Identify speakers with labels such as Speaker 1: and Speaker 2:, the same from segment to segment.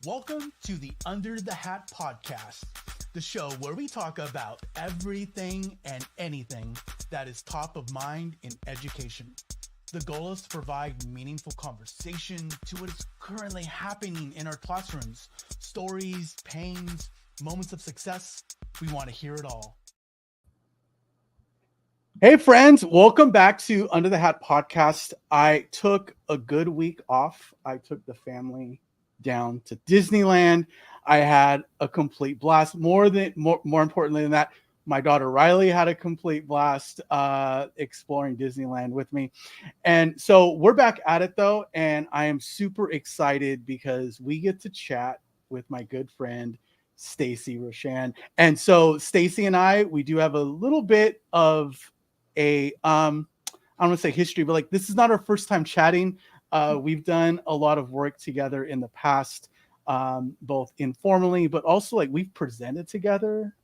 Speaker 1: Welcome to the Under the Hat podcast, the show where we talk about everything and anything that is top of mind in education. The goal is to provide meaningful conversation to what is currently happening in our classrooms. Stories, pains, moments of success. We want to hear it all. Hey friends, welcome back to Under the Hat podcast. I took a good week off. I took the family down to Disneyland. I had a complete blast. More importantly than that, my daughter Riley had a complete blast exploring Disneyland with me. And so we're back at it though, and I am super excited because we get to chat with my good friend Stacey Roshan. And so Stacey and we do have a little bit of a I don't want to say history, but like this is not our first time chatting. We've done a lot of work together in the past, both informally, but also like we've presented together.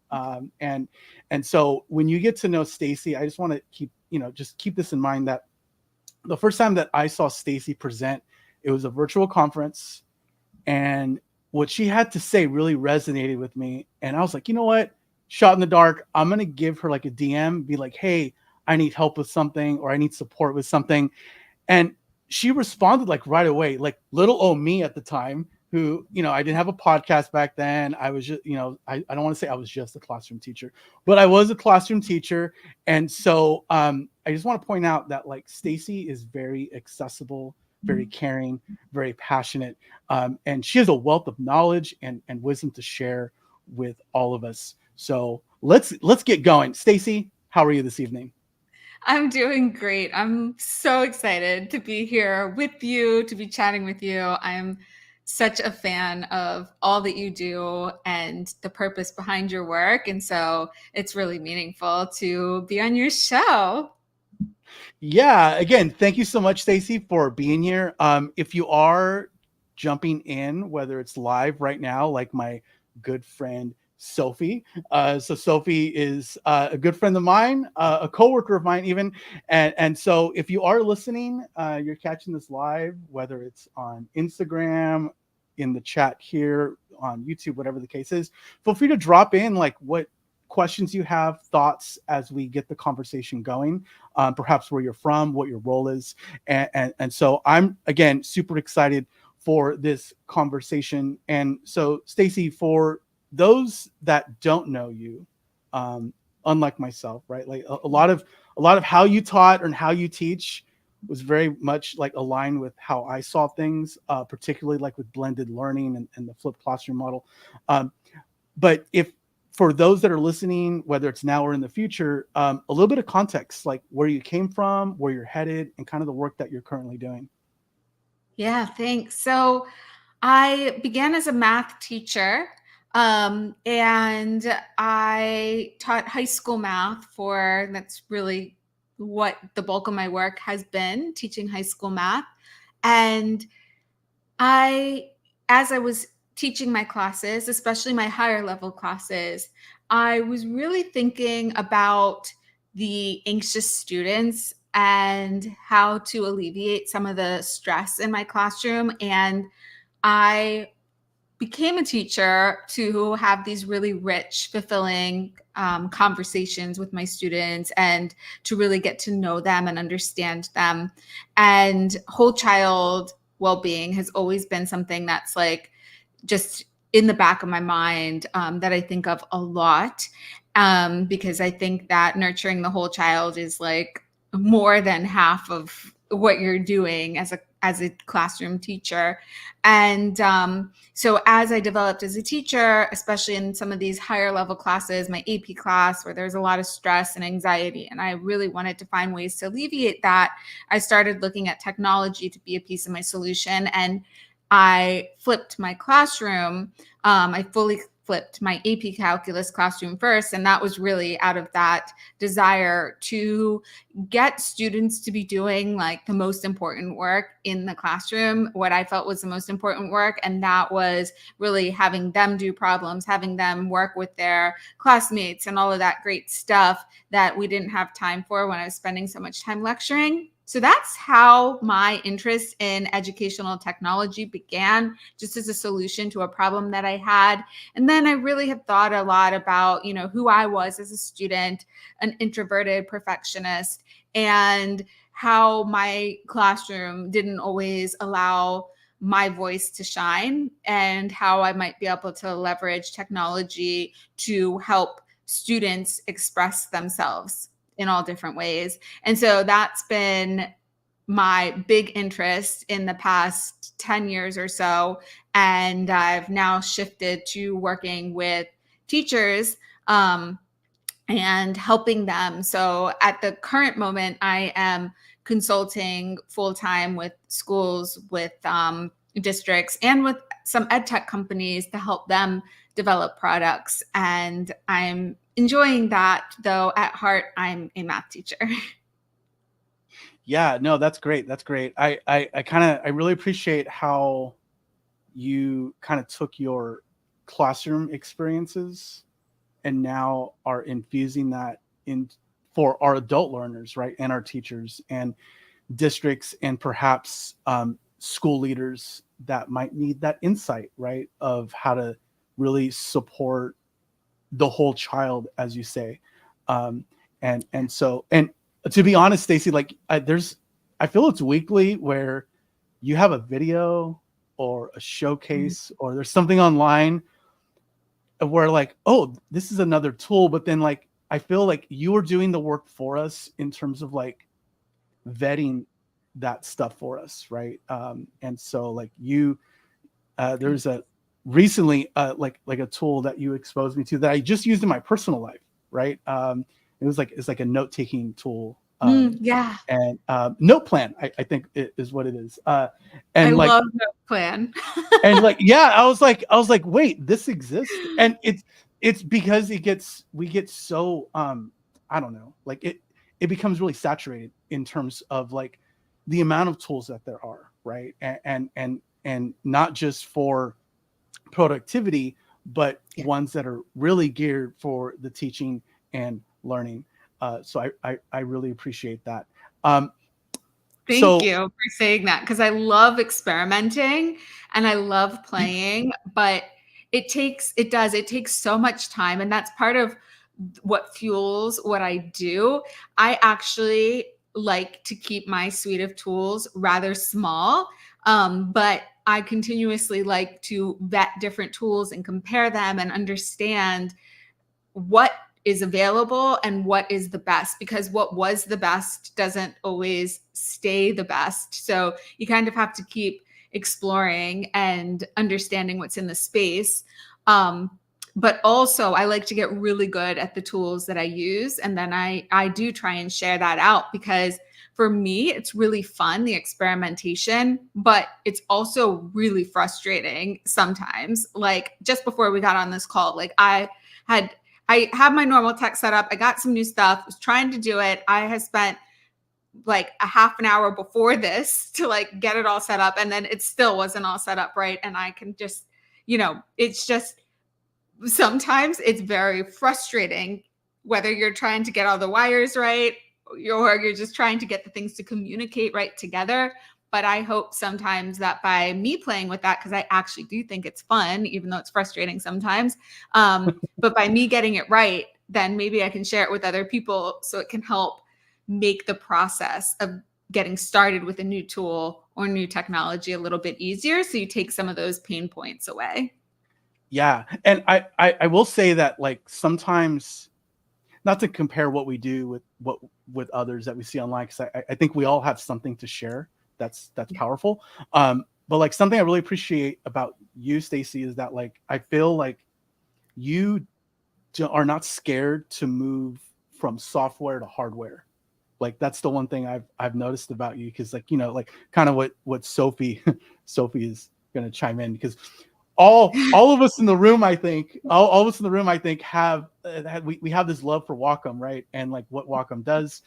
Speaker 1: And so when you get to know Stacey, I just want to keep this in mind that the first time that I saw Stacey present, it was a virtual conference, and what she had to say really resonated with me. And I was like, you know what? Shot in the dark. I'm going to give her like a DM, be like, hey, I need help with something, or I need support with something. And she responded like right away, like little old me at the time, who, I didn't have a podcast back then. I was just, I don't want to say I was just a classroom teacher, but I was a classroom teacher. And so I just want to point out that like Stacey is very accessible, very caring, very passionate. And she has a wealth of knowledge and wisdom to share with all of us. So let's get going. Stacey, how are you this evening?
Speaker 2: I'm doing great. I'm so excited to be here with you, to be chatting with you. I'm such a fan of all that you do and the purpose behind your work. And so it's really meaningful to be on your show.
Speaker 1: Yeah, again, thank you so much, Stacey, for being here. If you are jumping in, whether it's live right now, like my good friend Sophie. So Sophie is a good friend of mine, a coworker of mine even. And so if you are listening, you're catching this live, whether it's on Instagram, in the chat here, on YouTube, whatever the case is, feel free to drop in like what questions you have, thoughts as we get the conversation going, perhaps where you're from, what your role is. And so I'm, again, super excited for this conversation. And so, Stacey, for those that don't know you, unlike myself, right? Like a lot of how you taught and how you teach was very much like aligned with how I saw things, particularly like with blended learning and the flipped classroom model. But if for those that are listening, whether it's now or in the future, a little bit of context, like where you came from, where you're headed, and kind of the work that you're currently doing.
Speaker 2: Yeah, thanks. So I began as a math teacher, and I taught high school math that's really what the bulk of my work has been, teaching high school math. And I, as I was teaching my classes, especially my higher level classes, I was really thinking about the anxious students and how to alleviate some of the stress in my classroom. And I became a teacher to have these really rich, fulfilling conversations with my students and to really get to know them and understand them. And whole child well-being has always been something that's like just in the back of my mind, that I think of a lot, because I think that nurturing the whole child is like more than half of what you're doing as a classroom teacher. And so as I developed as a teacher, especially in some of these higher level classes, my AP class, where there's a lot of stress and anxiety, and I really wanted to find ways to alleviate that, I started looking at technology to be a piece of my solution. And I flipped my classroom. I fully flipped my AP calculus classroom first. And that was really out of that desire to get students to be doing like the most important work in the classroom, what I felt was the most important work. And that was really having them do problems, having them work with their classmates and all of that great stuff that we didn't have time for when I was spending so much time lecturing. So that's how my interest in educational technology began, just as a solution to a problem that I had. And then I really have thought a lot about, who I was as a student, an introverted perfectionist, and how my classroom didn't always allow my voice to shine, and how I might be able to leverage technology to help students express themselves in all different ways. And so that's been my big interest in the past 10 years or so. And I've now shifted to working with teachers, and helping them. So at the current moment, I am consulting full time with schools, with districts, and with some ed tech companies to help them develop products. And I'm enjoying that, though at heart, I'm a math teacher.
Speaker 1: Yeah, no, that's great. That's great. I really appreciate how you kind of took your classroom experiences and now are infusing that in for our adult learners, right? And our teachers and districts and perhaps school leaders that might need that insight, right? Of how to really support the whole child, as you say. Um, and to be honest, Stacey, like I feel it's weekly where you have a video or a showcase or there's something online where like, oh, this is another tool, but then like I feel like you are doing the work for us in terms of like vetting that stuff for us, right? And so like there's a recently like a tool that you exposed me to that I just used in my personal life, right? It's like a note taking tool,
Speaker 2: Yeah,
Speaker 1: and note plan, I think it is what it is,
Speaker 2: I
Speaker 1: and like
Speaker 2: love that plan.
Speaker 1: yeah, I was like, wait, this exists, and it's because we get so I don't know, like it becomes really saturated in terms of like the amount of tools that there are, right? And not just for productivity, but
Speaker 2: Yeah.
Speaker 1: ones that are really geared for the teaching and learning. So I really appreciate that. Um,
Speaker 2: Thank
Speaker 1: so
Speaker 2: you for saying that, because I love experimenting and I love playing, but it takes so much time, and that's part of what fuels what I do. I actually like to keep my suite of tools rather small, but I continuously like to vet different tools and compare them and understand what is available and what is the best, because what was the best doesn't always stay the best. So you kind of have to keep exploring and understanding what's in the space. But also I like to get really good at the tools that I use, and then I do try and share that out, because for me it's really fun, the experimentation, but it's also really frustrating sometimes. Like just before we got on this call, like had I have my normal tech set up. I got some new stuff, was trying to do it. I had spent like a half an hour before this to like get it all set up, and then it still wasn't all set up right. And I can just, it's just sometimes it's very frustrating, whether you're trying to get all the wires right or you're just trying to get the things to communicate right together. But I hope sometimes that by me playing with that, because I actually do think it's fun, even though it's frustrating sometimes, but by me getting it right, then maybe I can share it with other people so it can help make the process of getting started with a new tool or new technology a little bit easier. So you take some of those pain points away.
Speaker 1: yeah, and I will say that like sometimes, not to compare what we do with others that we see online, because I think we all have something to share that's
Speaker 2: Yeah.
Speaker 1: powerful. But like something I really appreciate about you, Stacey, is that like I feel like you are not scared to move from software to hardware. Like that's the one thing I've noticed about you, because like like kind of what Sophie Sophie is going to chime in, because all of us in the room, I think, all of us in the room, I think, we have this love for Wacom, right? And like what Wacom does,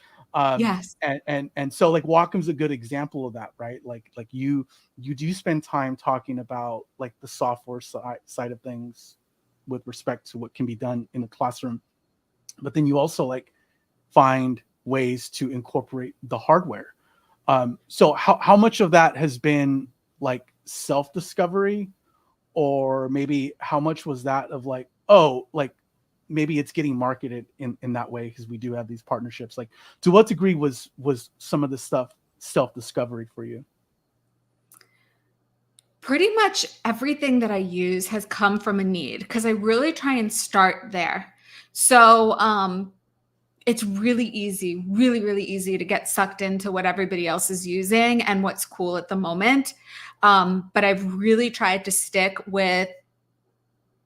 Speaker 2: Yes.
Speaker 1: and so like Wacom's a good example of that, right? Like you do spend time talking about like the software side of things with respect to what can be done in the classroom, but then you also like find ways to incorporate the hardware. So how much of that has been like self-discovery, or maybe how much was that of like, oh, like maybe it's getting marketed in that way because we do have these partnerships. Like, to what degree was some of this stuff self-discovery for you?
Speaker 2: Pretty much everything that I use has come from a need because I really try and start there. So, it's really easy, really, really easy to get sucked into what everybody else is using and what's cool at the moment. But I've really tried to stick with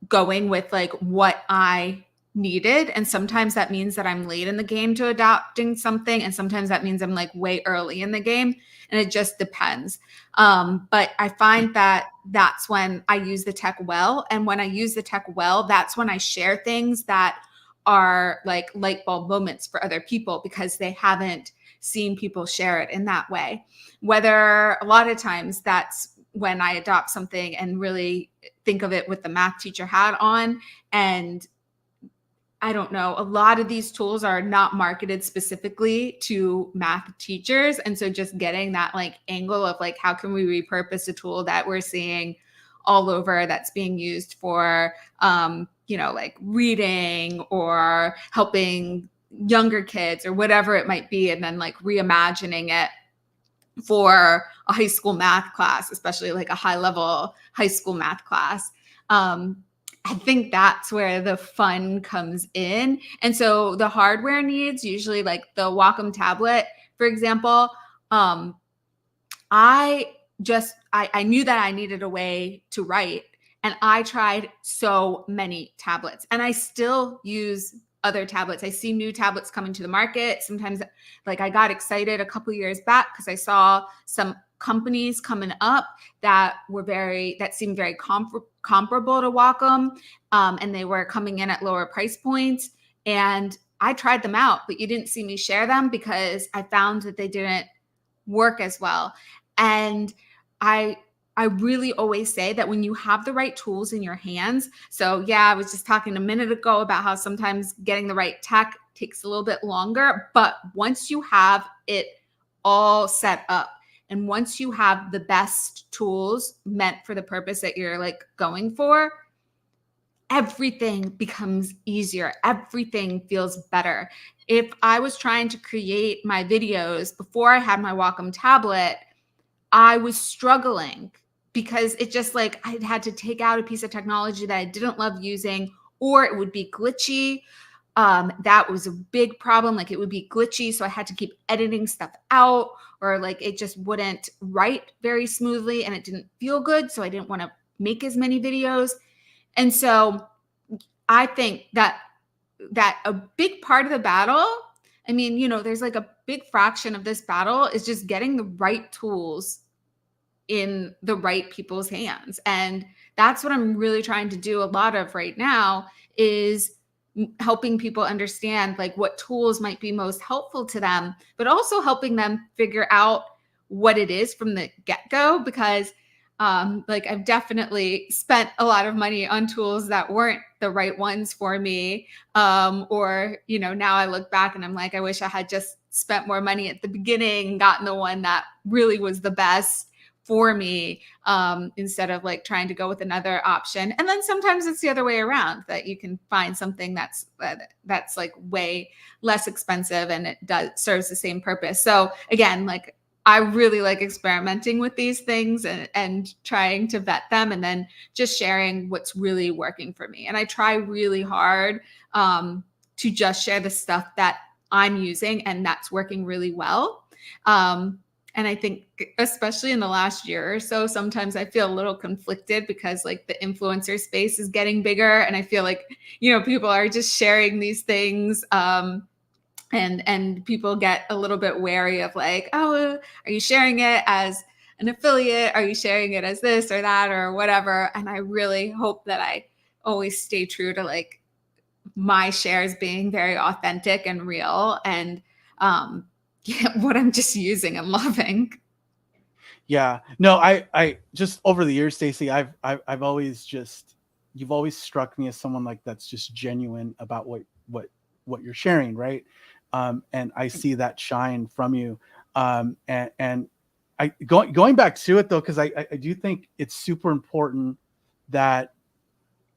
Speaker 2: going with like what I needed. And sometimes that means that I'm late in the game to adopting something. And sometimes that means I'm like way early in the game. And it just depends. But I find that that's when I use the tech well. And when I use the tech well, that's when I share things that are like light bulb moments for other people because they haven't seen people share it in that way. Whether a lot of times that's when I adopt something and really think of it with the math teacher hat on. And I don't know, a lot of these tools are not marketed specifically to math teachers. And so just getting that like angle of like, how can we repurpose a tool that we're seeing all over that's being used for, like reading or helping younger kids or whatever it might be. And then like reimagining it for a high school math class, especially like a high level high school math class. I think that's where the fun comes in. And so the hardware needs, usually like the Wacom tablet, for example, I knew that I needed a way to write, and I tried so many tablets, and I still use other tablets. I see new tablets coming to the market. Sometimes like I got excited a couple years back because I saw some companies coming up that seemed very comparable to Wacom, and they were coming in at lower price points. And I tried them out, but you didn't see me share them because I found that they didn't work as well. And I I really always say that when you have the right tools in your hands, so yeah, I was just talking a minute ago about how sometimes getting the right tech takes a little bit longer, but once you have it all set up and once you have the best tools meant for the purpose that you're like going for, everything becomes easier. Everything feels better. If I was trying to create my videos before I had my Wacom tablet, I was struggling because it just like I had to take out a piece of technology that I didn't love using, or it would be glitchy. That was a big problem. Like it would be glitchy. So I had to keep editing stuff out, or like it just wouldn't write very smoothly and it didn't feel good. So I didn't want to make as many videos. And so I think that a big part of the battle, I mean, there's like a big fraction of this battle is just getting the right tools in the right people's hands. And that's what I'm really trying to do a lot of right now is helping people understand like what tools might be most helpful to them, but also helping them figure out what it is from the get-go. Because like I've definitely spent a lot of money on tools that weren't the right ones for me. Or, now I look back and I'm like, I wish I had just spent more money at the beginning and gotten the one that really was the best for me, instead of like trying to go with another option. And then sometimes it's the other way around, that you can find something that's like way less expensive and it serves the same purpose. So again, like I really like experimenting with these things and trying to vet them and then just sharing what's really working for me. And I try really hard to just share the stuff that I'm using and that's working really well. And I think especially in the last year or so, sometimes I feel a little conflicted because like the influencer space is getting bigger. And I feel like, people are just sharing these things. And people get a little bit wary of like, oh, are you sharing it as an affiliate? Are you sharing it as this or that or whatever? And I really hope that I always stay true to like my shares being very authentic and real and what I'm just using and loving.
Speaker 1: Yeah. No, I just over the years, Stacey, I've always just, you've always struck me as someone like that's just genuine about what you're sharing, right? And I see that shine from you. And going back to it though, because I do think it's super important that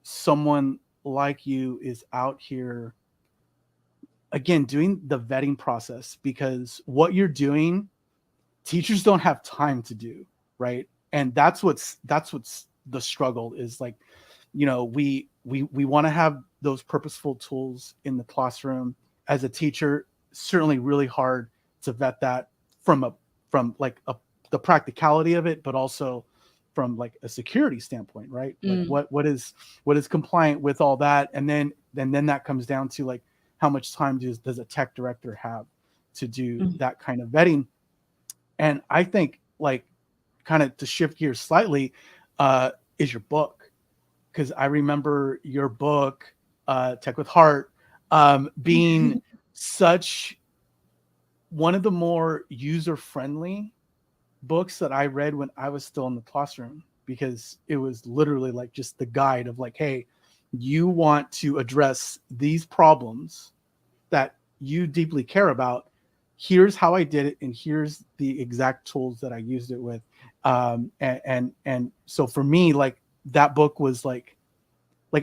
Speaker 1: someone like you is out here again doing the vetting process, because what you're doing, teachers don't have time to do, right? And that's what's the struggle is like, we want to have those purposeful tools in the classroom. As a teacher, certainly really hard to vet that from a from like a the practicality of it, but also from like a security standpoint, right? Like
Speaker 2: Mm,
Speaker 1: what is compliant with all that, and then that comes down to like how much time does a tech director have to do
Speaker 2: mm.
Speaker 1: that kind of vetting. And I think like kind of to shift gears slightly, is your book, because I remember your book, Tech with Heart, being such one of the more user friendly books that I read when I was still in the classroom, because it was literally like just the guide of like, hey, you want to address these problems that you deeply care about. Here's how I did it, and here's the exact tools that I used it with. And so for me, like that book was like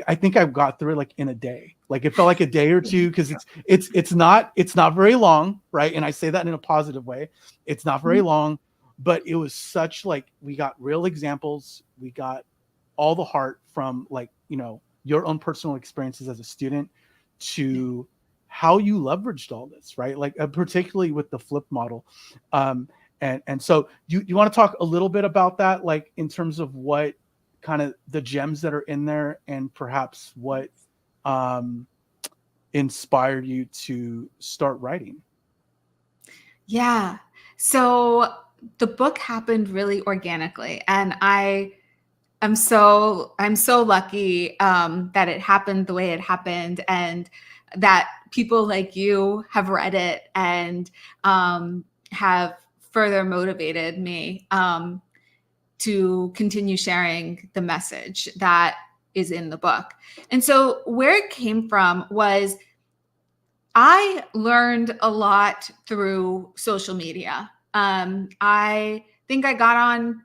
Speaker 1: I think I got through it like in a day. Like it felt like a day or two, because it's not very long, right? And I say that in a positive way. It's not very long, but it was such like we got real examples. We got all the heart from like, your own personal experiences as a student to how you leveraged all this, right? Like particularly with the flip model. And so you want to talk a little bit about that, like in terms of what kind of the gems that are in there, and perhaps what um, inspired you to start writing.
Speaker 2: Yeah. So the book happened really organically, and I'm so lucky that it happened the way it happened, and that people like you have read it and have further motivated me to continue sharing the message that is in the book. And so where it came from was I learned a lot through social media. I think I got on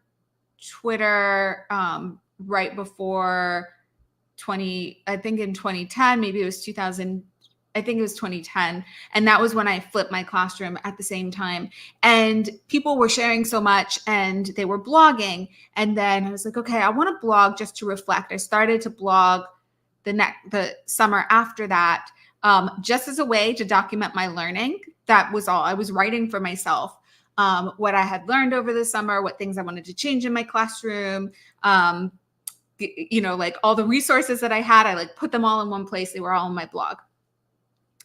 Speaker 2: Twitter right before I think in 2010, maybe it was 2000, I think it was 2010. And that was when I flipped my classroom at the same time. And people were sharing so much and they were blogging. And then I was like, okay, I want to blog just to reflect. I started to blog the summer after that, just as a way to document my learning. That was all. I was writing for myself. What I had learned over the summer, what things I wanted to change in my classroom, like all the resources that I had, I like put them all in one place. They were all in my blog.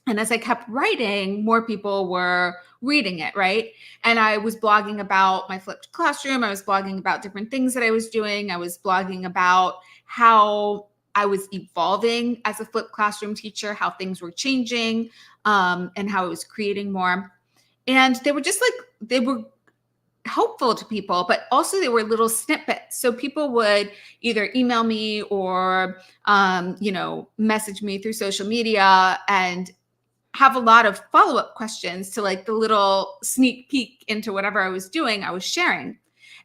Speaker 2: And as I kept writing, more people were reading it, right? And I was blogging about my flipped classroom. I was blogging about different things that I was doing. I was blogging about how I was evolving as a flipped classroom teacher, how things were changing, and how I was creating more. And they were just like, they were helpful to people, but also they were little snippets. So people would either email me or, message me through social media and have a lot of follow-up questions to like the little sneak peek into whatever I was doing, I was sharing.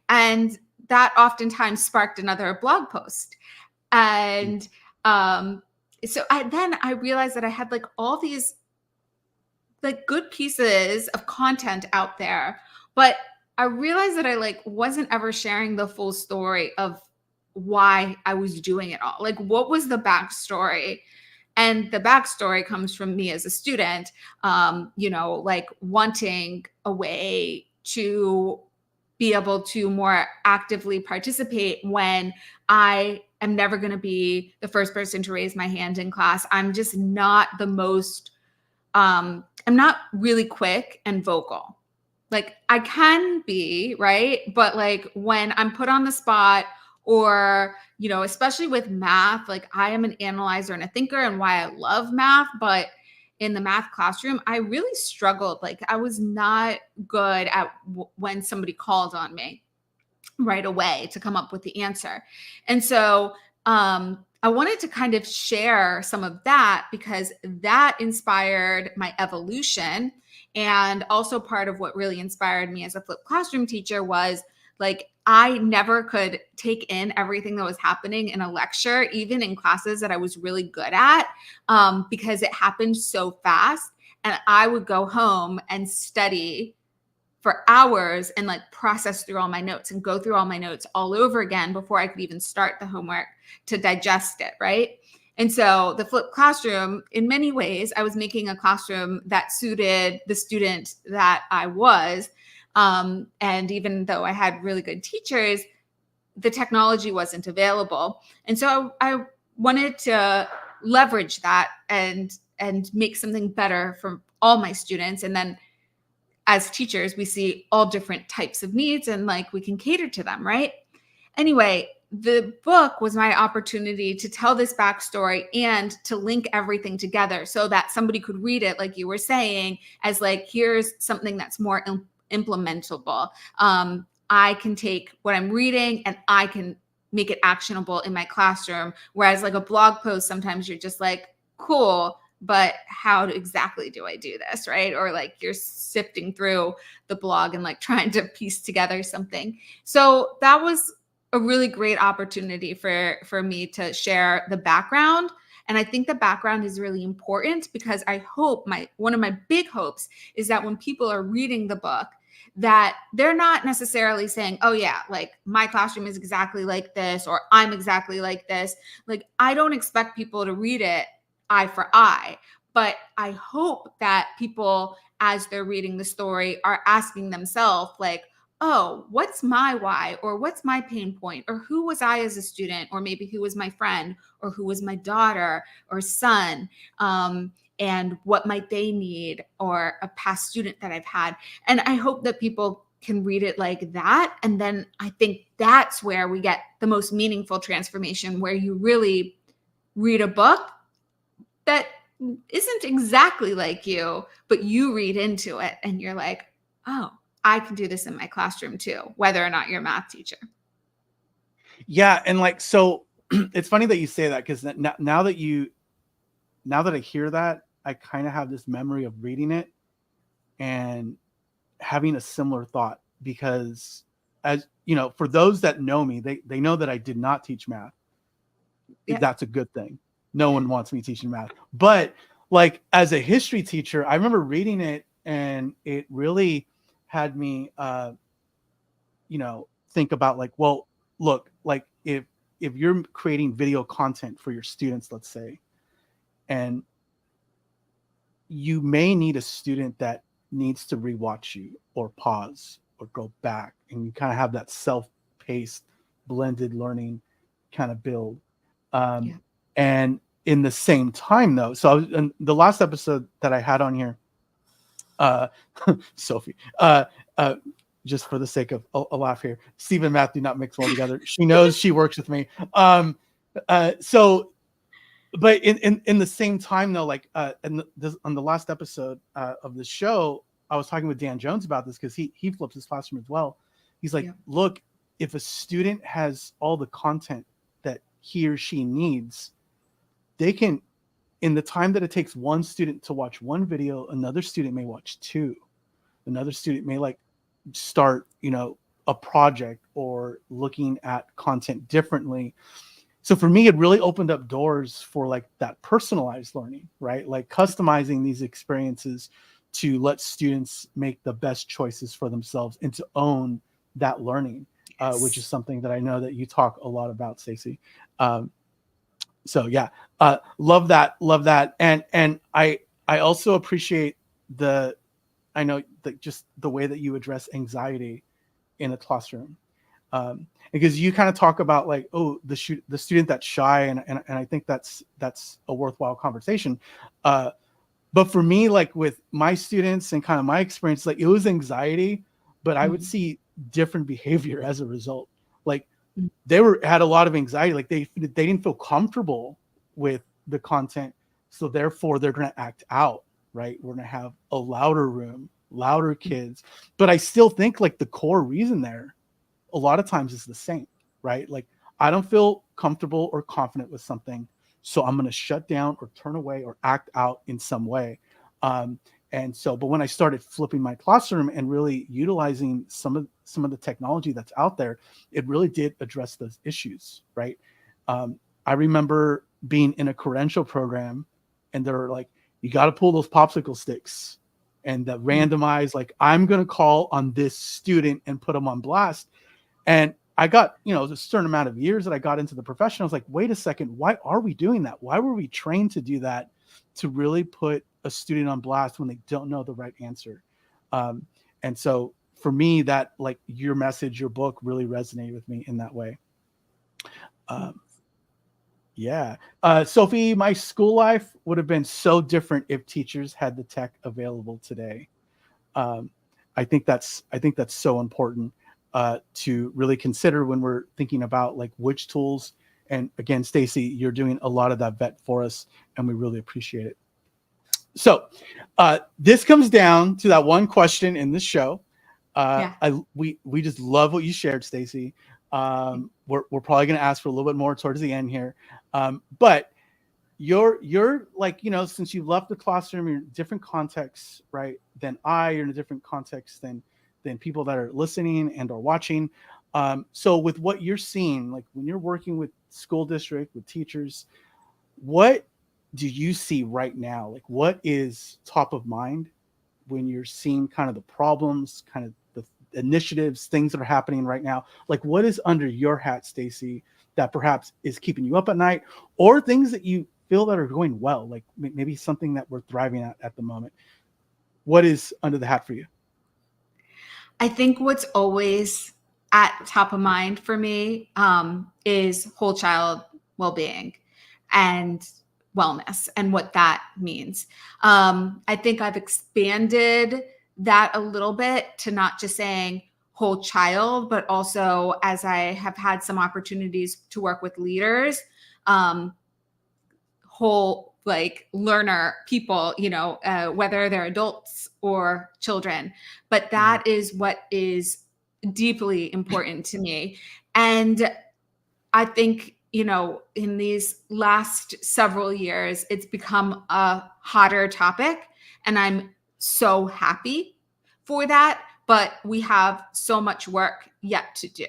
Speaker 2: And that oftentimes sparked another blog post. And then I realized that I had like all these like good pieces of content out there, but I realized that I like wasn't ever sharing the full story of why I was doing it all. Like what was the backstory? And the backstory comes from me as a student, like wanting a way to be able to more actively participate when I am never going to be the first person to raise my hand in class. I'm just not the most, I'm not really quick and vocal. Like I can be, right? But like when I'm put on the spot or, especially with math, like I am an analyzer and a thinker and why I love math, but in the math classroom, I really struggled. Like I was not good at when somebody called on me right away to come up with the answer. And so I wanted to kind of share some of that because that inspired my evolution. And also part of what really inspired me as a flipped classroom teacher was like I never could take in everything that was happening in a lecture, even in classes that I was really good at, because it happened so fast. And I would go home and study for hours and like process through all my notes and go through all my notes all over again before I could even start the homework to digest it, right? And so the flipped classroom, in many ways, I was making a classroom that suited the student that I was. And even though I had really good teachers, the technology wasn't available. And so I wanted to leverage that and make something better for all my students. And then as teachers, we see all different types of needs and like we can cater to them, right? Anyway, the book was my opportunity to tell this backstory and to link everything together so that somebody could read it, like you were saying, as like, here's something that's more implementable. I can take what I'm reading and I can make it actionable in my classroom. Whereas like a blog post, sometimes you're just like, cool, but how exactly do I do this, right? Or like you're sifting through the blog and like trying to piece together something. So that was a really great opportunity for me to share the background. And I think the background is really important because I hope one of my big hopes is that when people are reading the book, that they're not necessarily saying, oh yeah, like my classroom is exactly like this, or I'm exactly like this. Like I don't expect people to read it eye for eye, but I hope that people, as they're reading the story, are asking themselves like, oh, what's my why? Or what's my pain point? Or who was I as a student? Or maybe who was my friend? Or who was my daughter or son? And what might they need? Or a past student that I've had. And I hope that people can read it like that. And then I think that's where we get the most meaningful transformation, where you really read a book that isn't exactly like you, but you read into it and you're like, oh, I can do this in my classroom too, whether or not you're a math teacher.
Speaker 1: Yeah, and like so, it's funny that you say that because now that I hear that, I kind of have this memory of reading it and having a similar thought because, as you know, for those that know me, they know that I did not teach math.
Speaker 2: Yep.
Speaker 1: That's a good thing. No one wants me teaching math, but like as a history teacher, I remember reading it and it really had me think about like, well, look, like if you're creating video content for your students, let's say, and you may need a student that needs to rewatch you or pause or go back, and you kind of have that self-paced blended learning kind of build.
Speaker 2: Yeah.
Speaker 1: And in the same time though, so in the last episode that I had on here, uh Sophie, just for the sake of a laugh here, Steve and Matt do not mix well together. She knows, she works with me. So but in the same time though, like on the last episode of the show, I was talking with Dan Jones about this because he flips his classroom as well. He's like,
Speaker 2: Yeah.
Speaker 1: look, if a student has all the content that he or she needs, they can, in the time that it takes one student to watch one video, another student may watch two. Another student may like start, a project or looking at content differently. So for me, it really opened up doors for like that personalized learning, right? Like customizing these experiences to let students make the best choices for themselves and to own that learning, which is
Speaker 2: Yes.
Speaker 1: something that I know that you talk a lot about, Stacey. Um, so yeah, love that, and I also appreciate the, I know that just the way that you address anxiety in a classroom, because you kind of talk about like, oh, the student that's shy, and I think that's a worthwhile conversation. But for me, like with my students and kind of my experience, like it was anxiety, but I would
Speaker 2: Mhm.
Speaker 1: see different behavior as a result. Like
Speaker 2: Mhm.
Speaker 1: they had a lot of anxiety, like they didn't feel comfortable with the content, so therefore they're going to act out, right? We're going to have a louder room, louder kids, but I still think like the core reason there a lot of times is the same, right? Like I don't feel comfortable or confident with something, so I'm going to shut down or turn away or act out in some way. um, And so, but when I started flipping my classroom and really utilizing some of the technology that's out there, it really did address those issues, right? I remember being in a credential program, and they're like, "You got to pull those popsicle sticks," and the randomize, like, "I'm going to call on this student and put them on blast." And I got, a certain amount of years that I got into the profession. I was like, wait a second, why are we doing that? Why were we trained to do that, to really put a student on blast when they don't know the right answer? And so for me, that, like, your message, your book really resonated with me in that way. Yeah. Sophie, my school life would have been so different if teachers had the tech available today. I think that's so important to really consider when we're thinking about, like, which tools. And again, Stacey, you're doing a lot of that vet for us, and we really appreciate it. So this comes down to that one question in this show. We just love what you shared, Stacey. We're probably going to ask for a little bit more towards the end here, but you're like, since you left the classroom, you're in a different context, right? You're in a different context than people that are listening and or watching. So with what you're seeing, like when you're working with school district, with teachers, what do you see right now? Like, what is top of mind when you're seeing kind of the problems, kind of the initiatives, things that are happening right now? Like, what is under your hat, Stacey, that perhaps is keeping you up at night, or things that you feel that are going well, like maybe something that we're thriving at the moment? What is under the hat for you?
Speaker 2: I think what's always at top of mind for me is whole child well-being and wellness and what that means. I think I've expanded that a little bit to not just saying whole child, but also, as I have had some opportunities to work with leaders, whole, like, learner people, whether they're adults or children. But that is what is deeply important to me. And I think, in these last several years, it's become a hotter topic, and I'm so happy for that. But we have so much work yet to do.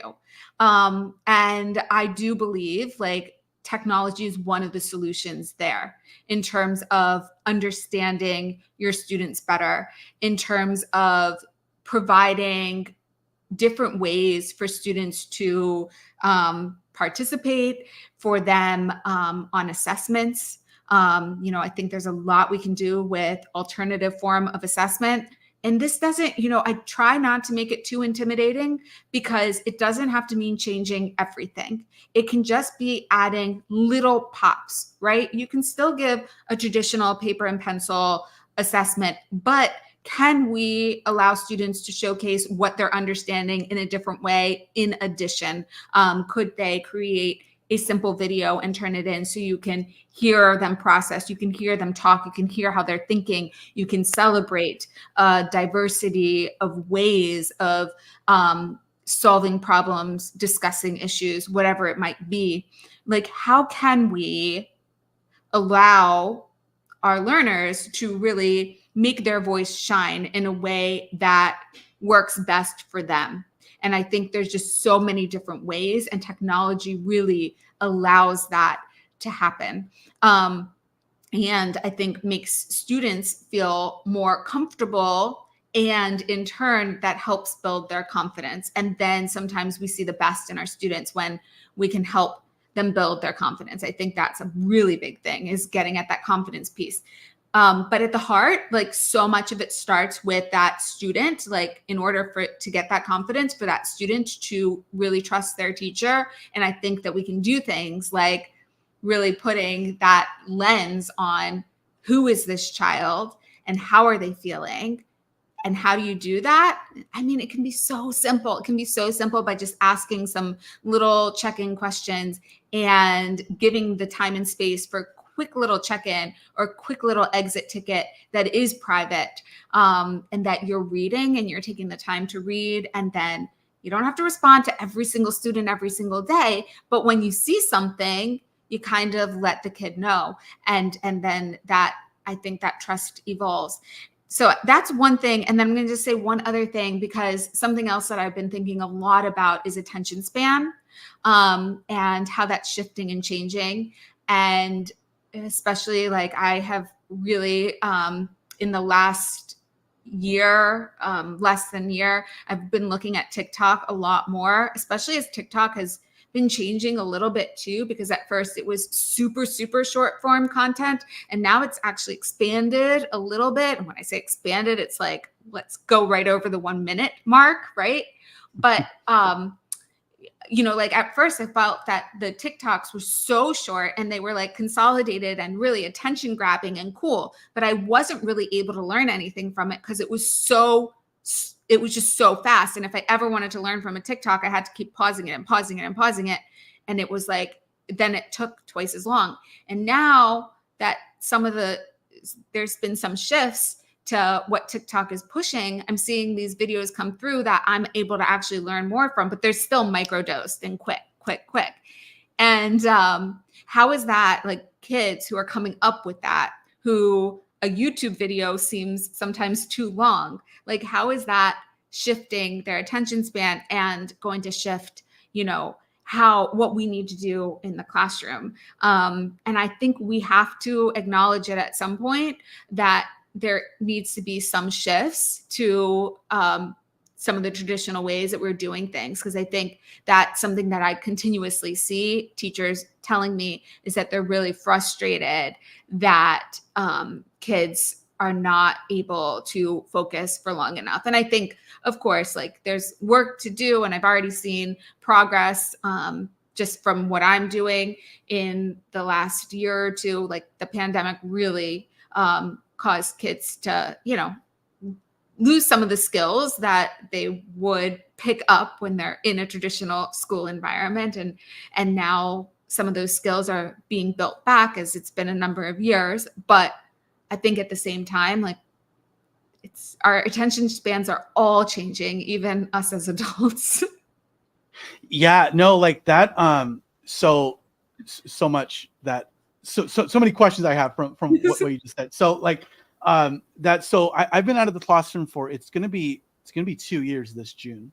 Speaker 2: And I do believe, like, technology is one of the solutions there, in terms of understanding your students better, in terms of providing different ways for students to participate, for them on assessments. I think there's a lot we can do with alternative form of assessment. And this doesn't, I try not to make it too intimidating, because it doesn't have to mean changing everything. It can just be adding little pops, right? You can still give a traditional paper and pencil assessment, but can we allow students to showcase what they're understanding in a different way? In addition, could they create a simple video and turn it in so you can hear them process, you can hear them talk, you can hear how they're thinking, you can celebrate diversity of ways of solving problems, discussing issues, whatever it might be. Like, how can we allow our learners to really make their voice shine in a way that works best for them? And I think there's just so many different ways, and technology really allows that to happen. And I think makes students feel more comfortable, and in turn, that helps build their confidence. And then sometimes we see the best in our students when we can help them build their confidence. I think that's a really big thing, is getting at that confidence piece. But at the heart, like, so much of it starts with that student. Like, in order for it to get that confidence, for that student to really trust their teacher. And I think that we can do things like really putting that lens on, who is this child and how are they feeling? And how do you do that? I mean, it can be so simple. It can be so simple by just asking some little check-in questions and giving the time and space for quick little check-in or quick little exit ticket that is private, and that you're reading and you're taking the time to read. And then you don't have to respond to every single student every single day, but when you see something, you kind of let the kid know. And then that, I think that trust evolves. So that's one thing. And then I'm going to just say one other thing, because something else that I've been thinking a lot about is attention span, and how that's shifting and changing. And especially like I have really, in the last year, less than year, I've been looking at TikTok a lot more, especially as TikTok has been changing a little bit too, because at first it was super, super short form content. And now it's actually expanded a little bit. And when I say expanded, it's like, let's go right over the 1 minute mark, right? But, like at first I felt that the TikToks were so short and they were like consolidated and really attention grabbing and cool, but I wasn't really able to learn anything from it because it was just so fast. And if I ever wanted to learn from a TikTok, I had to keep pausing it and pausing it and pausing it. And it was like, then it took twice as long. And now that there's been some shifts to what TikTok is pushing, I'm seeing these videos come through that I'm able to actually learn more from, but they're still microdosed and quick. And how is that, like, kids who are coming up with that, who a YouTube video seems sometimes too long, like how is that shifting their attention span and going to shift, what we need to do in the classroom? And I think we have to acknowledge it at some point that there needs to be some shifts to some of the traditional ways that we're doing things. Because I think that's something that I continuously see teachers telling me is that they're really frustrated that kids are not able to focus for long enough. And I think, of course, like there's work to do, and I've already seen progress just from what I'm doing in the last year or two. Like the pandemic really caused kids to, lose some of the skills that they would pick up when they're in a traditional school environment. And now some of those skills are being built back as it's been a number of years. But I think at the same time, like our attention spans are all changing, even us as adults.
Speaker 1: Yeah, no, like that. So much that so many questions I have from what you just said. So like I've been out of the classroom for it's gonna be 2 years this June.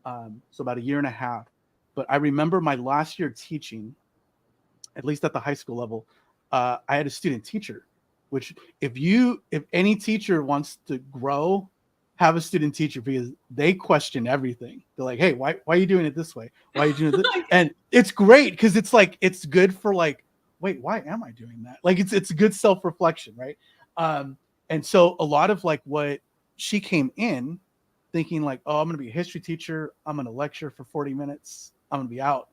Speaker 1: So about a year and a half. But I remember my last year teaching, at least at the high school level, I had a student teacher, which if any teacher wants to grow, have a student teacher, because they question everything. They're like, hey, why are you doing it this way? Why are you doing it this? And it's great because it's like, it's good for like, wait, why am I doing that? Like it's a good self-reflection, right? And so a lot of like what she came in thinking like, oh, I'm going to be a history teacher. I'm going to lecture for 40 minutes. I'm going to be out.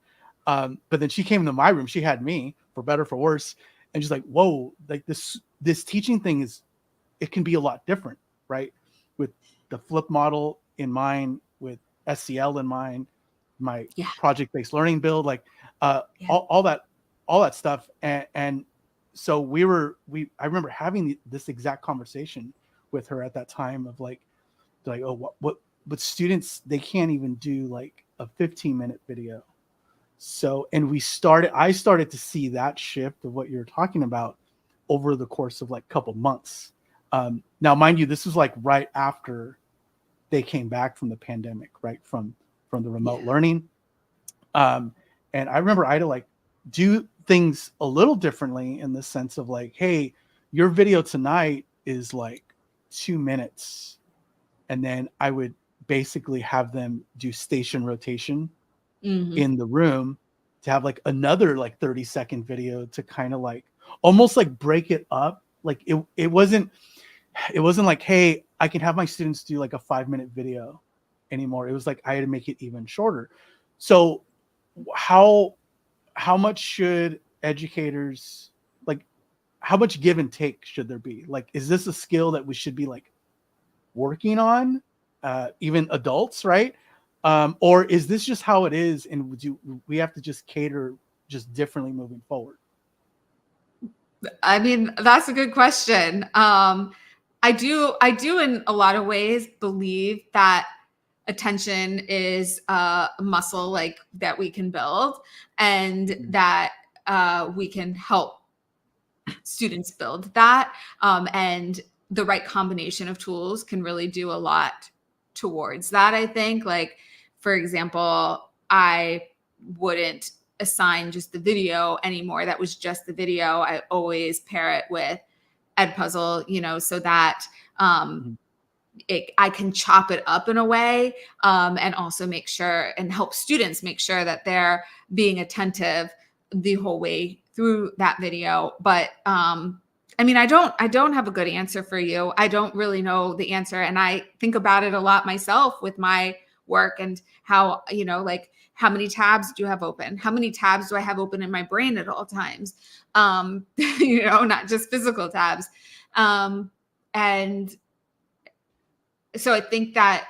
Speaker 1: But then she came into my room. She had me, for better, for worse. And she's like, whoa, like this teaching thing it can be a lot different, right? With the flip model in mind, with SCL in mind, my project-based learning build, like all that stuff. And so I remember having this exact conversation with her at that time of like, oh, but students, they can't even do like a 15-minute video. So, and I started to see that shift of what you're talking about over the course of like a couple months. Now, mind you, this was like right after they came back from the pandemic, right? From the remote learning. And I remember I had to like do things a little differently in the sense of like, hey, your video tonight is like 2 minutes. And then I would basically have them do station rotation in the room to have like another like 30-second video to kind of like almost like break it up. Like it wasn't like, hey, I can have my students do like a 5-minute video anymore. It was like I had to make it even shorter. So how much should educators, like, how much give and take should there be? Like, is this a skill that we should be like working on, even adults, right? Or is this just how it is, and we have to just cater just differently moving forward?
Speaker 2: I mean, that's a good question. I do in a lot of ways believe that attention is a muscle like that we can build, and that we can help students build that. And the right combination of tools can really do a lot towards that. I think, like, for example, I wouldn't assign just the video anymore. That was just the video. I always pair it with Edpuzzle, so that
Speaker 1: Mhm.
Speaker 2: I can chop it up in a way, and also make sure and help students make sure that they're being attentive the whole way through that video. But I mean, I don't have a good answer for you. I don't really know the answer, and I think about it a lot myself with my work and how, like, how many tabs do you have open? How many tabs do I have open in my brain at all times? Not just physical tabs. And so I think that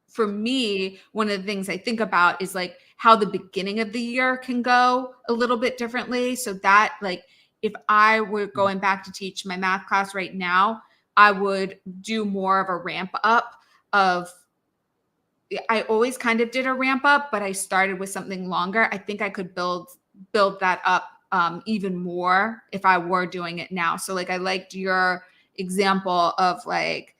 Speaker 2: for me, one of the things I think about is like how the beginning of the year can go a little bit differently. So that, like, if I were going back to teach my math class right now, I would do more of a ramp up of, I always kind of did a ramp up, but I started with something longer. I think I could build that up even more if I were doing it now. So like I liked your example of like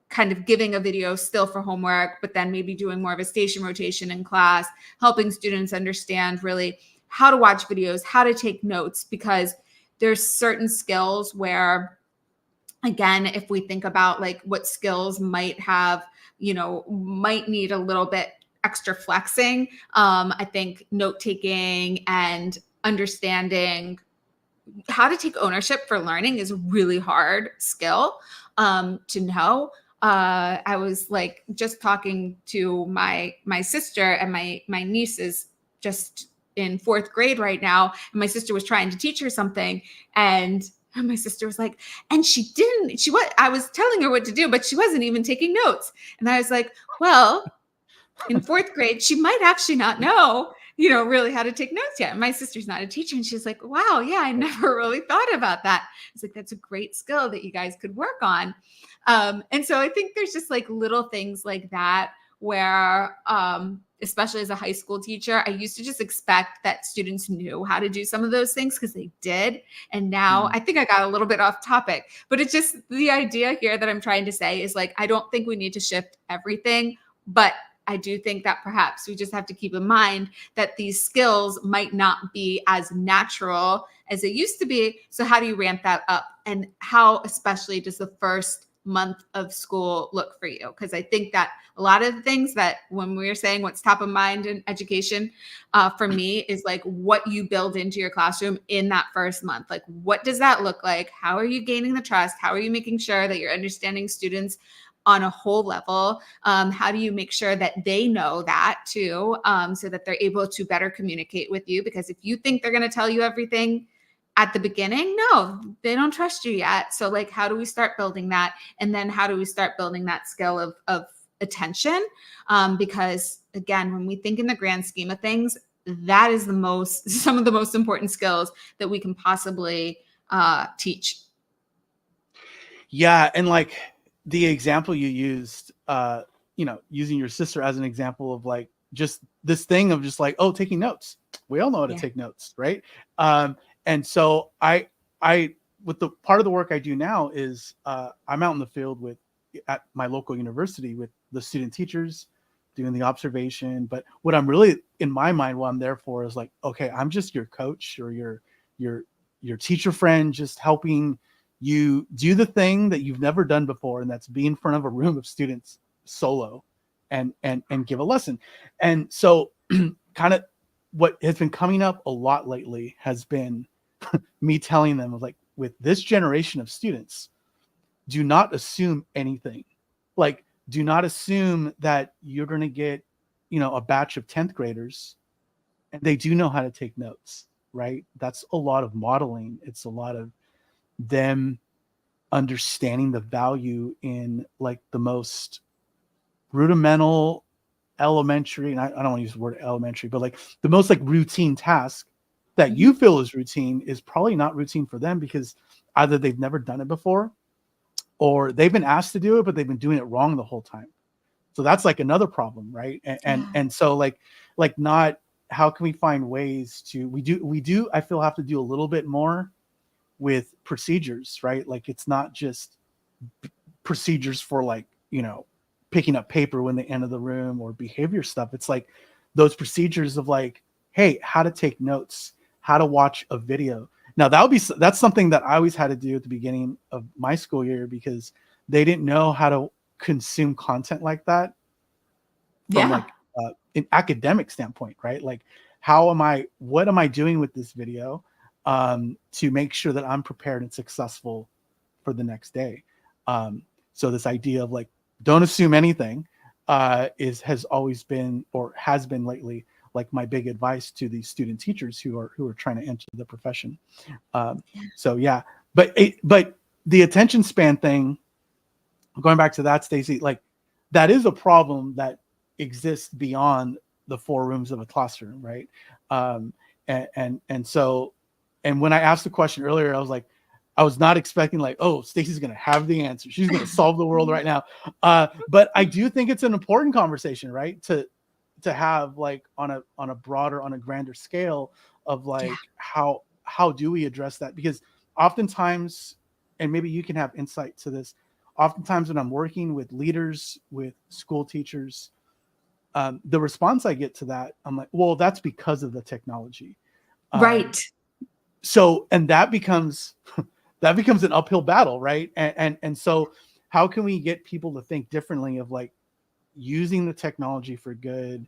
Speaker 2: kind of giving a video still for homework, but then maybe doing more of a station rotation in class, helping students understand really how to watch videos, how to take notes, because there's certain skills where, again, if we think about like what skills might have, might need a little bit extra flexing. I think note taking and understanding how to take ownership for learning is a really hard skill to know. I was like just talking to my sister, and my niece is just in fourth grade right now, and my sister was trying to teach her something, and my sister was like, and I was telling her what to do, but she wasn't even taking notes. And I was like, well, in fourth grade, she might actually not know, really how to take notes yet. And my sister's not a teacher. And she's like, wow, yeah, I never really thought about that. It's like, that's a great skill that you guys could work on. And so I think there's just like little things like that where, especially as a high school teacher, I used to just expect that students knew how to do some of those things because they did. And now
Speaker 1: Mhm.
Speaker 2: I think I got a little bit off topic, but it's just the idea here that I'm trying to say is like, I don't think we need to shift everything, but I do think that perhaps we just have to keep in mind that these skills might not be as natural as they used to be. So how do you ramp that up? And how especially does the first month of school look for you? Because I think that a lot of the things that when we were saying what's top of mind in education, for me is like what you build into your classroom in that first month. Like, what does that look like? How are you gaining the trust? How are you making sure that you're understanding students on a whole level? How do you make sure that they know that too, so that they're able to better communicate with you? Because if you think they're going to tell you everything at the beginning, no, they don't trust you yet. So like, how do we start building that? And then how do we start building that skill of attention? Because again, when we think in the grand scheme of things, that is some of the most important skills that we can possibly teach.
Speaker 1: Yeah, and like the example you used, using your sister as an example of like just this thing of just like, oh, taking notes. We all know how to
Speaker 2: Yeah.
Speaker 1: take notes, right? And so I with the part of the work I do now is I'm out in the field with at my local university with the student teachers doing the observation. But what I'm really in my mind, what I'm there for is like, okay, I'm just your coach or your your teacher friend, just helping you do the thing that you've never done before, and that's be in front of a room of students solo and give a lesson. And so kind of what has been coming up a lot lately has been me telling them of like, with this generation of students, do not assume anything. Like, do not assume that you're going to get, a batch of 10th graders and they do know how to take notes, right? That's a lot of modeling. It's a lot of them understanding the value in like the most rudimental elementary, and I don't want to use the word elementary, but like the most like routine task that you
Speaker 2: Mhm.
Speaker 1: feel is routine is probably not routine for them because either they've never done it before or they've been asked to do it, but they've been doing it wrong the whole time. So that's like another problem, right?
Speaker 2: Yeah.
Speaker 1: And so like not how can we find ways to we do I feel have to do a little bit more with procedures, right? Like it's not just procedures for like, picking up paper when they enter the room or behavior stuff. It's like those procedures of like, hey, how to take notes, how to watch a video. Now that's something that I always had to do at the beginning of my school year, because they didn't know how to consume content like that from
Speaker 2: Yeah.
Speaker 1: like an academic standpoint, right? Like what am I doing with this video to make sure that I'm prepared and successful for the next day? So this idea of like, don't assume anything has always been, or has been lately, like my big advice to these student teachers who are trying to enter the profession. So yeah, but the attention span thing, going back to that, Stacey, like that is a problem that exists beyond the four rooms of a classroom, right? Um, and so, and when I asked the question earlier, I was like, I was not expecting like, oh, Stacey's going to have the answer. She's going to solve the world right now. But I do think it's an important conversation, right? To have like on a broader, on a grander scale of like,
Speaker 2: Yeah.
Speaker 1: how do we address that? Because oftentimes, and maybe you can have insight to this, oftentimes when I'm working with leaders, with school teachers, the response I get to that, I'm like, well, that's because of the technology.
Speaker 2: Right.
Speaker 1: So, and that becomes an uphill battle, right? And so how can we get people to think differently of like using the technology for good,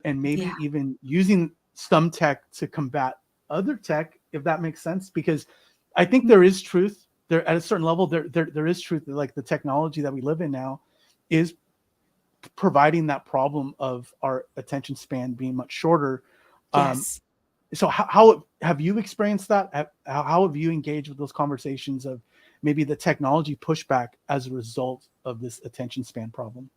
Speaker 1: and maybe
Speaker 2: Yeah.
Speaker 1: even using some tech to combat other tech, if that makes sense? Because I think there is truth there at a certain level. There is truth that like the technology that we live in now is providing that problem of our attention span being much shorter.
Speaker 2: Yes.
Speaker 1: So how have you experienced that? How have you engaged with those conversations of maybe the technology pushback as a result of this attention span problem?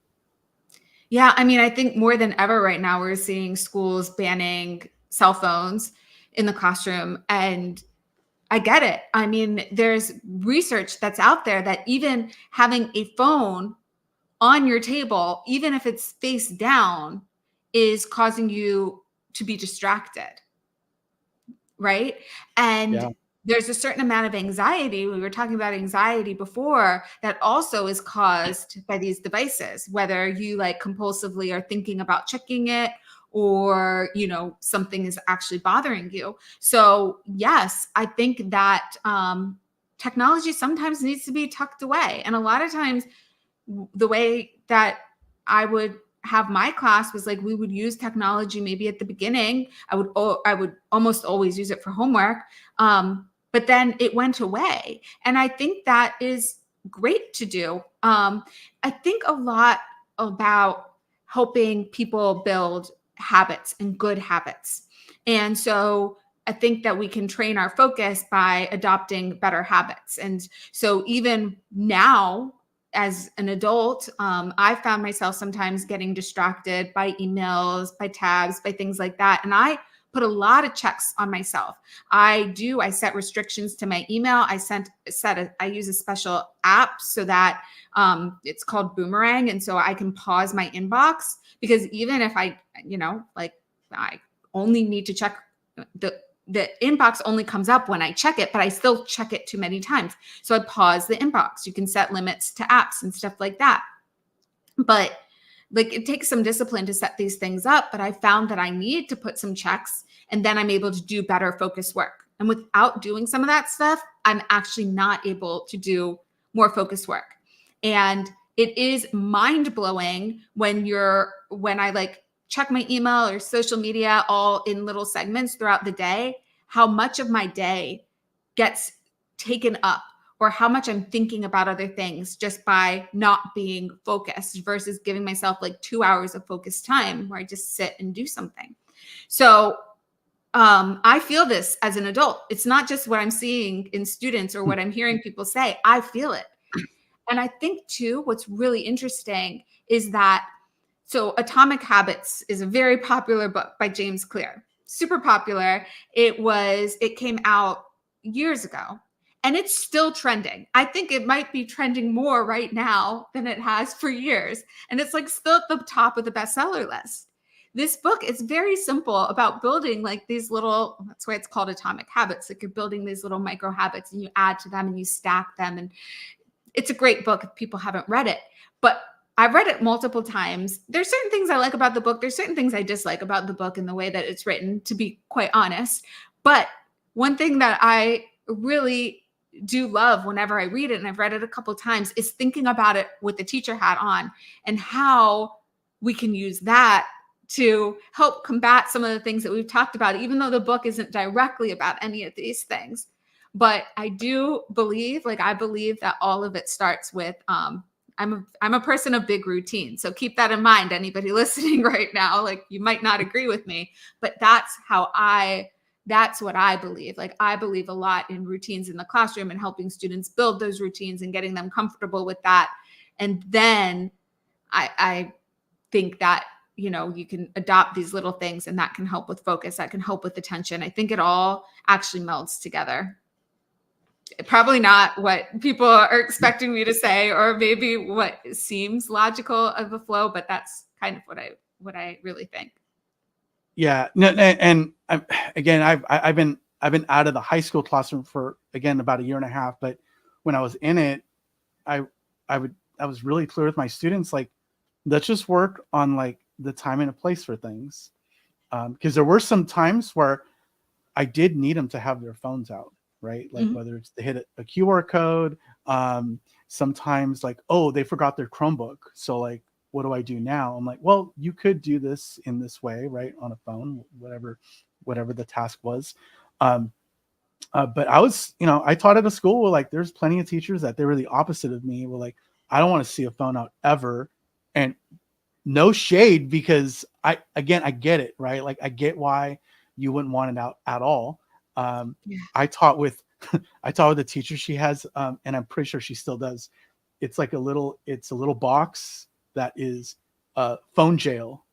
Speaker 2: Yeah, I mean, I think more than ever right now, we're seeing schools banning cell phones in the classroom. And I get it. I mean, there's research that's out there that even having a phone on your table, even if it's face down, is causing you to be distracted. Right. And
Speaker 1: Yeah,
Speaker 2: there's a certain amount of anxiety. We were talking about anxiety before, that also is caused by these devices, whether you like compulsively are thinking about checking it, or, something is actually bothering you. So, yes, I think that technology sometimes needs to be tucked away. And a lot of times, the way that I would have my class was like, we would use technology maybe at the beginning. I would almost always use it for homework. But then it went away. And I think that is great to do. I think a lot about helping people build habits and good habits. And so I think that we can train our focus by adopting better habits. And so even now, as an adult, I found myself sometimes getting distracted by emails, by tabs, by things like that. And I put a lot of checks on myself. I set restrictions to my email. I use a special app so that it's called Boomerang. And so I can pause my inbox, because even if I only need to check the inbox only comes up when I check it, but I still check it too many times. So I pause the inbox. You can set limits to apps and stuff like that. But like, it takes some discipline to set these things up. But I found that I need to put some checks, and then I'm able to do better focus work. And without doing some of that stuff, I'm actually not able to do more focus work. And it is mind blowing when I like check my email or social media all in little segments throughout the day, how much of my day gets taken up, or how much I'm thinking about other things just by not being focused, versus giving myself like 2 hours of focused time where I just sit and do something. So I feel this as an adult. It's not just what I'm seeing in students or what I'm hearing people say. I feel it. And I think too, what's really interesting is that, so Atomic Habits is a very popular book by James Clear, super popular. It came out years ago, and it's still trending. I think it might be trending more right now than it has for years. And it's like still at the top of the bestseller list. this book is very simple about building like these little, that's why it's called Atomic Habits. Like you're building these little micro habits and you add to them and you stack them. And it's a great book if people haven't read it. But I've read it multiple times. There's certain things I like about the book. There's certain things I dislike about the book and the way that it's written, to be quite honest. But one thing that I really do love whenever I read it, and I've read it a couple times, is thinking about it with the teacher hat on and how we can use that to help combat some of the things that we've talked about, even though the book isn't directly about any of these things. But I do believe, like I believe that all of it starts with I'm a person of big routine. So keep that in mind, anybody listening right now. Like you might not agree with me, but that's what I believe. Like I believe a lot in routines in the classroom and helping students build those routines and getting them comfortable with that. And then I think that, you know, you can adopt these little things and that can help with focus, that can help with attention. I think it all actually melds together. Probably not what people are expecting me to say, or maybe what seems logical of a flow, but that's kind of what I really think.
Speaker 1: Yeah, no, and again, I've been out of the high school classroom for again about a year and a half. But when I was in it, I was really clear with my students, like, let's just work on like the time and a place for things, because there were some times where I did need them to have their phones out, right? Like whether it's to hit a QR code, sometimes like, oh, they forgot their Chromebook, so like, what do I do now? I'm like, well, you could do this in this way, right? On a phone, whatever the task was. But I was, you know, I taught at a school where like, there's plenty of teachers that they were the opposite of me. Were like, I don't want to see a phone out ever. And no shade, because I get it, right? Like I get why you wouldn't want it out at all. I taught with, I taught with a teacher she has, and I'm pretty sure she still does. It's like it's a little box that is phone jail.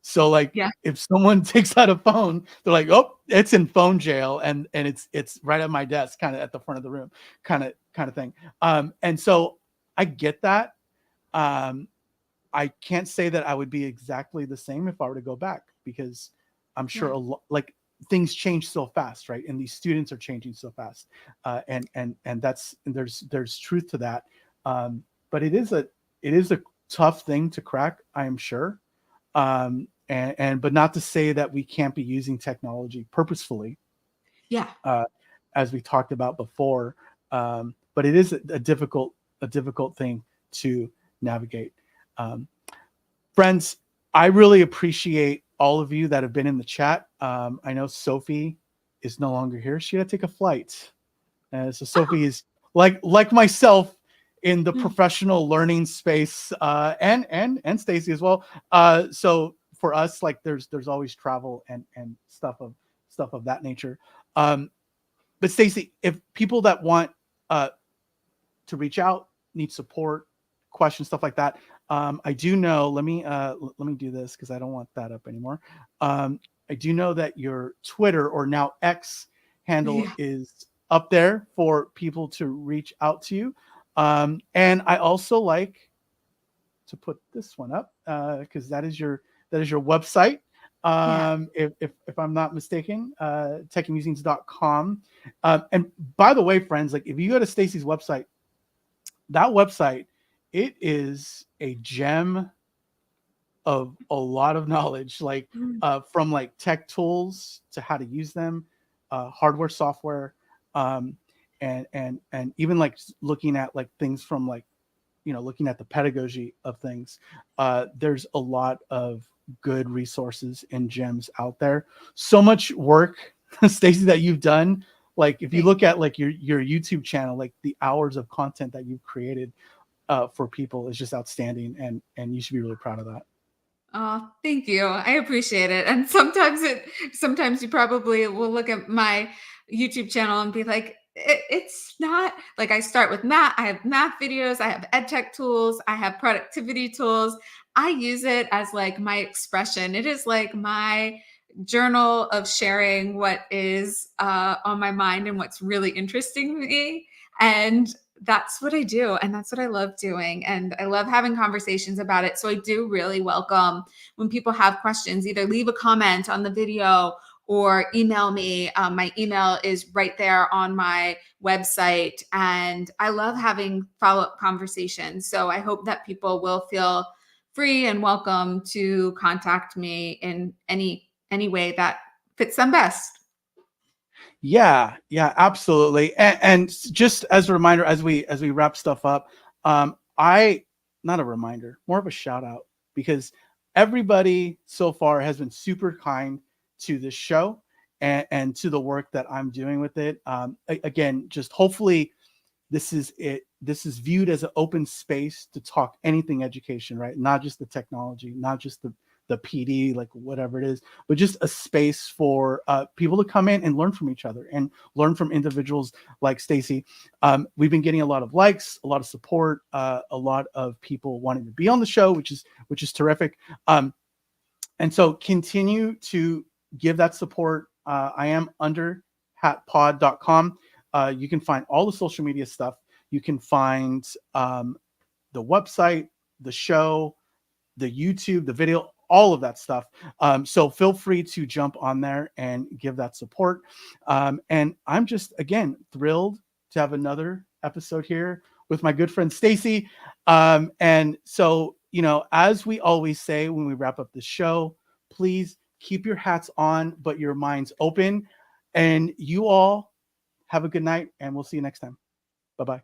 Speaker 1: So like if someone takes out a phone, they're like, oh, it's in phone jail, and it's right at my desk, kind of at the front of the room, kind of thing. And so I get that. I can't say that I would be exactly the same if I were to go back, because I'm sure like things change so fast, right? And these students are changing so fast, and there's truth to that. But it is a tough thing to crack, I am sure. But not to say that we can't be using technology purposefully.
Speaker 2: Yeah.
Speaker 1: As we talked about before. But it is a difficult thing to navigate. Friends, I really appreciate all of you that have been in the chat. I know Sophie is no longer here. She had to take a flight. So Sophie is like myself in the professional learning space, and Stacey as well. So for us, like there's always travel and stuff of that nature. But Stacey, if people that want to reach out, need support, questions, stuff like that, I do know. Let me do this because I don't want that up anymore. I do know that your Twitter, or now X, handle is up there for people to reach out to you. And I also like to put this one up because that is your website. If I'm not mistaken, techiemusings.com. And by the way, friends, like if you go to Stacey's website, that website, it is a gem of a lot of knowledge, like from like tech tools to how to use them, hardware, software, and even like looking at like things from like, you know, looking at the pedagogy of things. There's a lot of good resources and gems out there. So much work, Stacey, that you've done. Like if you look at like your YouTube channel, like the hours of content that you've created for people is just outstanding, and you should be really proud of that.
Speaker 2: Oh, thank you. I appreciate it. And sometimes you probably will look at my YouTube channel and be like, it's not like, I start with math. I have math videos, I have ed tech tools, I have productivity tools. I use it as like my expression. It is like my journal of sharing what is on my mind and what's really interesting to me. And that's what I do. And that's what I love doing. And I love having conversations about it. So I do really welcome when people have questions, either leave a comment on the video or email me. My email is right there on my website. And I love having follow up conversations. So I hope that people will feel free and welcome to contact me in any way that fits them best.
Speaker 1: Yeah, absolutely. And just as a reminder, as we wrap stuff up, I not a reminder, more of a shout out because everybody so far has been super kind to this show and to the work that I'm doing with it. Again, just hopefully this is it. This is viewed as an open space to talk anything education, right? Not just the technology, not just the PD, like whatever it is, but just a space for people to come in and learn from each other and learn from individuals like Stacey. We've been getting a lot of likes, a lot of support, a lot of people wanting to be on the show, which is terrific. And so continue to give that support. I am under hatpod.com. You can find all the social media stuff. You can find the website, the show, the YouTube, the video, all of that stuff. So feel free to jump on there and give that support. And I'm just, again, thrilled to have another episode here with my good friend Stacey. And so, you know, as we always say when we wrap up the show, please keep your hats on, but your minds open. And you all have a good night, and we'll see you next time. Bye-bye.